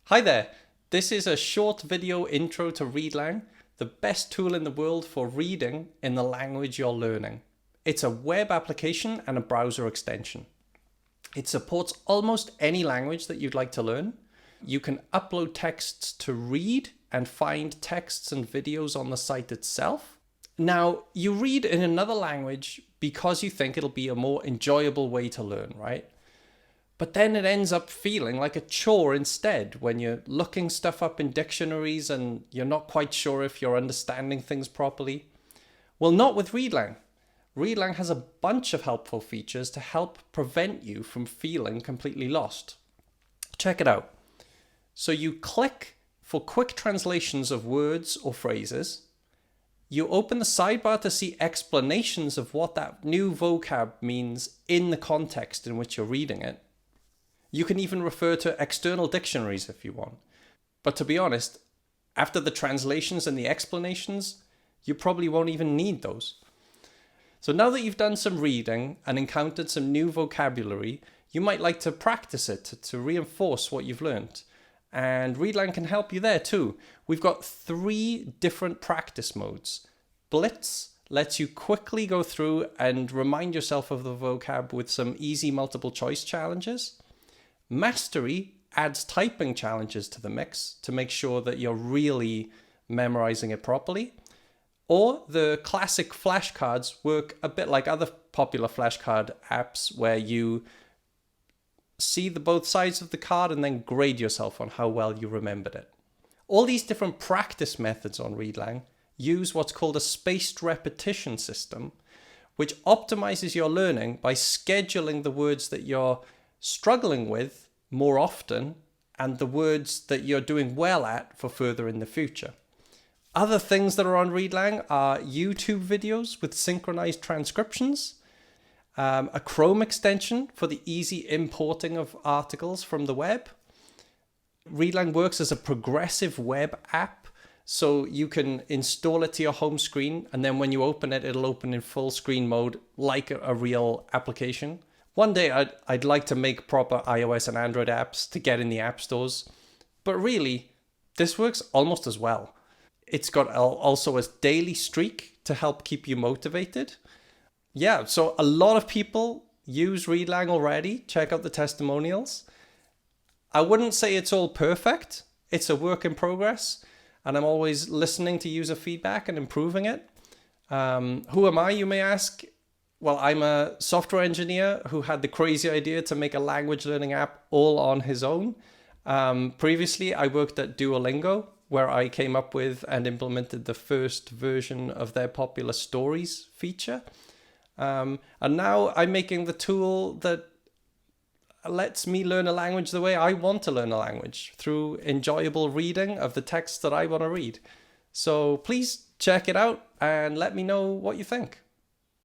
Hi there, this is a short video intro to Readlang, the best tool in the world for reading in the language you're learning. It's a web application and a browser extension. It supports almost any language that you'd like to learn. You can upload texts to read and find texts and videos on the site itself. Now, you read in another language because you think it'll be a more enjoyable way to learn, right? But then it ends up feeling like a chore instead when you're looking stuff up in dictionaries and you're not quite sure if you're understanding things properly. Well, not with Readlang. Readlang has a bunch of helpful features to help prevent you from feeling completely lost. Check it out. So you click for quick translations of words or phrases. You open the sidebar to see explanations of what that new vocab means in the context in which you're reading it. You can even refer to external dictionaries if you want. But to be honest, after the translations and the explanations, you probably won't even need those. So now that you've done some reading and encountered some new vocabulary, you might like to practice it to reinforce what you've learned. And Readlang can help you there too. We've got 3 different practice modes. Blitz lets you quickly go through and remind yourself of the vocab with some easy multiple choice challenges. Mastery adds typing challenges to the mix to make sure that you're really memorizing it properly. Or the classic flashcards work a bit like other popular flashcard apps where you see both sides of the card and then grade yourself on how well you remembered it. All these different practice methods on Readlang use what's called a spaced repetition system, which optimizes your learning by scheduling the words that you're struggling with more often and the words that you're doing well at for further in the future. Other things that are on Readlang are YouTube videos with synchronized transcriptions, a Chrome extension for the easy importing of articles from the web. Readlang works as a progressive web app, so you can install it to your home screen, and then when you open it, it'll open in full screen mode like a real application. One day I'd like to make proper iOS and Android apps to get in the app stores, but really, this works almost as well. It's got also a daily streak to help keep you motivated. Yeah, so a lot of people use Readlang already. Check out the testimonials. I wouldn't say it's all perfect. It's a work in progress, and I'm always listening to user feedback and improving it. Who am I, you may ask? Well, I'm a software engineer who had the crazy idea to make a language learning app all on his own. Previously, I worked at Duolingo, where I came up with and implemented the first version of their popular stories feature. And now I'm making the tool that lets me learn a language the way I want to learn a language, through enjoyable reading of the texts that I want to read. So please check it out and let me know what you think.